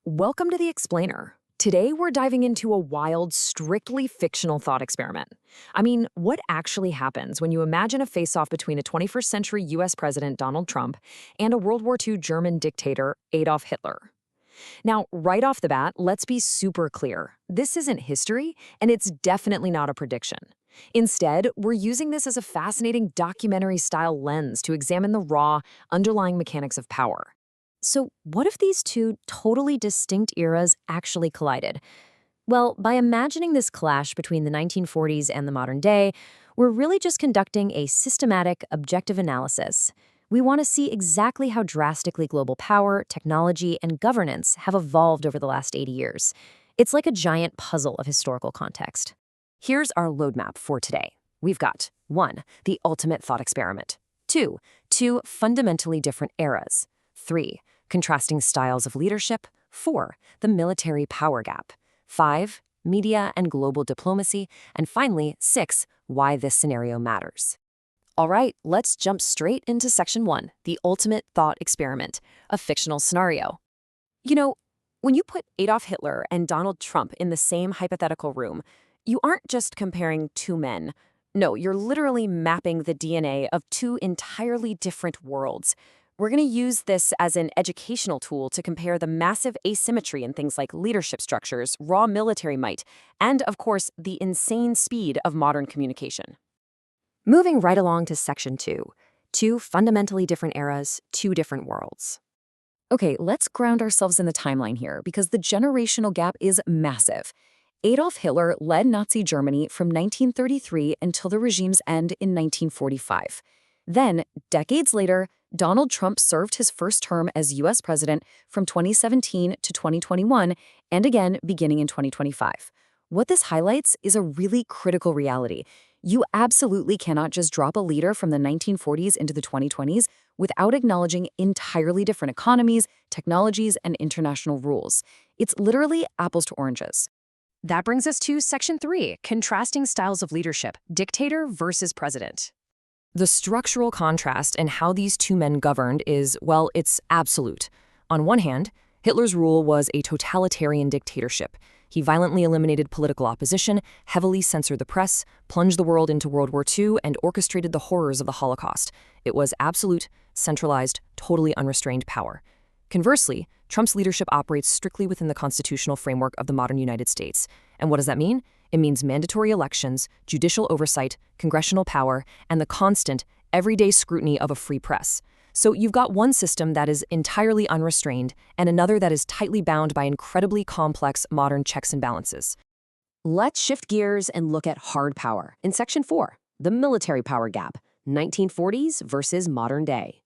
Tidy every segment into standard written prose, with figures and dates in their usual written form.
Welcome to The Explainer. Today, we're diving into a wild, strictly fictional thought experiment. What actually happens when you imagine a face-off between a 21st century US President Donald Trump and a World War II German dictator Adolf Hitler? Now, right off the bat, let's be super clear. This isn't history, and it's definitely not a prediction. Instead, we're using this as a fascinating documentary-style lens to examine the raw, underlying mechanics of power. So, what if these two totally distinct eras actually collided? Well, by imagining this clash between the 1940s and the modern day, we're really just conducting a systematic, objective analysis. We want to see exactly how drastically global power, technology, and governance have evolved over the last 80 years. It's like a giant puzzle of historical context. Here's our roadmap for today. We've got 1. The ultimate thought experiment. 2. Two fundamentally different eras. 3. Contrasting styles of leadership. 4. The military power gap. 5. Media and global diplomacy. And finally, 6. Why this scenario matters. All right, let's jump straight into Section 1, the ultimate thought experiment, a fictional scenario. When you put Adolf Hitler and Donald Trump in the same hypothetical room, you aren't just comparing two men. No, you're literally mapping the DNA of two entirely different worlds. We're going to use this as an educational tool to compare the massive asymmetry in things like leadership structures, raw military might, and, of course, the insane speed of modern communication. Moving right along to Section 2, two fundamentally different eras, two different worlds. Okay, let's ground ourselves in the timeline here because the generational gap is massive. Adolf Hitler led Nazi Germany from 1933 until the regime's end in 1945. Then, decades later, Donald Trump served his first term as U.S. president from 2017 to 2021 and again beginning in 2025. What this highlights is a really critical reality. You absolutely cannot just drop a leader from the 1940s into the 2020s without acknowledging entirely different economies, technologies, and international rules. It's literally apples to oranges. That brings us to Section 3, contrasting styles of leadership, dictator versus president. The structural contrast in how these two men governed is, well, it's absolute. On one hand, Hitler's rule was a totalitarian dictatorship. He violently eliminated political opposition, heavily censored the press, plunged the world into World War II, and orchestrated the horrors of the Holocaust. It was absolute, centralized, totally unrestrained power. Conversely, Trump's leadership operates strictly within the constitutional framework of the modern United States. And what does that mean? It means mandatory elections, judicial oversight, congressional power, and the constant, everyday scrutiny of a free press. So you've got one system that is entirely unrestrained and another that is tightly bound by incredibly complex modern checks and balances. Let's shift gears and look at hard power. In Section 4, the military power gap, 1940s versus modern day.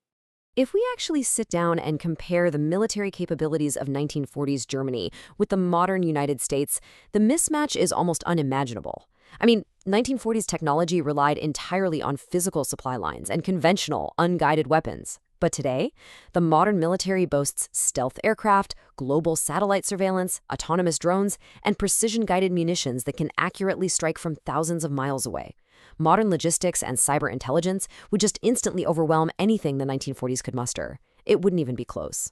If we actually sit down and compare the military capabilities of 1940s Germany with the modern United States, the mismatch is almost unimaginable. 1940s technology relied entirely on physical supply lines and conventional, unguided weapons. But today, the modern military boasts stealth aircraft, global satellite surveillance, autonomous drones, and precision-guided munitions that can accurately strike from thousands of miles away. Modern logistics and cyber intelligence would just instantly overwhelm anything the 1940s could muster. It wouldn't even be close.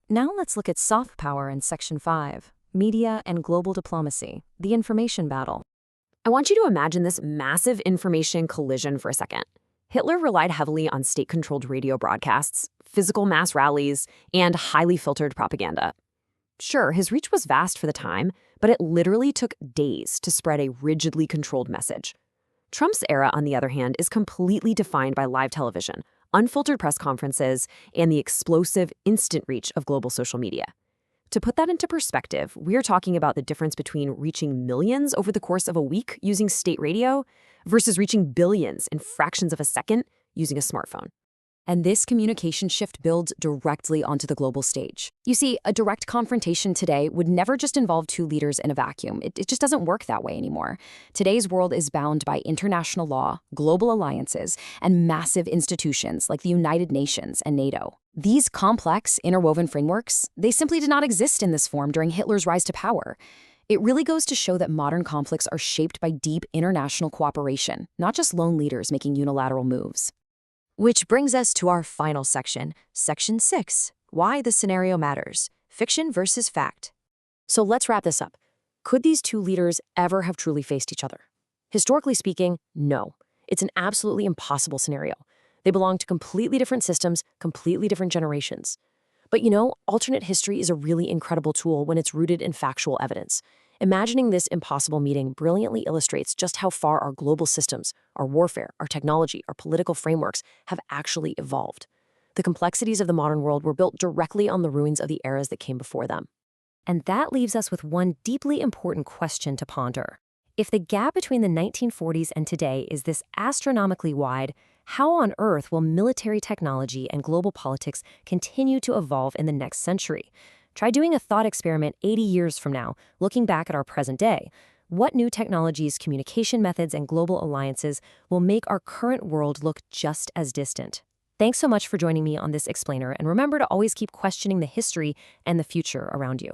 Now let's look at soft power in Section 5, media and global diplomacy, the information battle. I want you to imagine this massive information collision for a second. Hitler relied heavily on state-controlled radio broadcasts, physical mass rallies, and highly filtered propaganda. Sure, his reach was vast for the time, but it literally took days to spread a rigidly controlled message. Trump's era, on the other hand, is completely defined by live television, unfiltered press conferences, and the explosive, instant reach of global social media. To put that into perspective, we're talking about the difference between reaching millions over the course of a week using state radio versus reaching billions in fractions of a second using a smartphone. And this communication shift builds directly onto the global stage. You see, a direct confrontation today would never just involve two leaders in a vacuum. It just doesn't work that way anymore. Today's world is bound by international law, global alliances, and massive institutions like the United Nations and NATO. These complex, interwoven frameworks, they simply did not exist in this form during Hitler's rise to power. It really goes to show that modern conflicts are shaped by deep international cooperation, not just lone leaders making unilateral moves. Which brings us to our final section, Section 6, Why the Scenario Matters, fiction versus fact. So let's wrap this up. Could these two leaders ever have truly faced each other? Historically speaking, no. It's an absolutely impossible scenario. They belong to completely different systems, completely different generations. But alternate history is a really incredible tool when it's rooted in factual evidence. Imagining this impossible meeting brilliantly illustrates just how far our global systems, our warfare, our technology, our political frameworks have actually evolved. The complexities of the modern world were built directly on the ruins of the eras that came before them. And that leaves us with one deeply important question to ponder. If the gap between the 1940s and today is this astronomically wide, how on earth will military technology and global politics continue to evolve in the next century? Try doing a thought experiment 80 years from now, looking back at our present day. What new technologies, communication methods, and global alliances will make our current world look just as distant? Thanks so much for joining me on this explainer, and remember to always keep questioning the history and the future around you.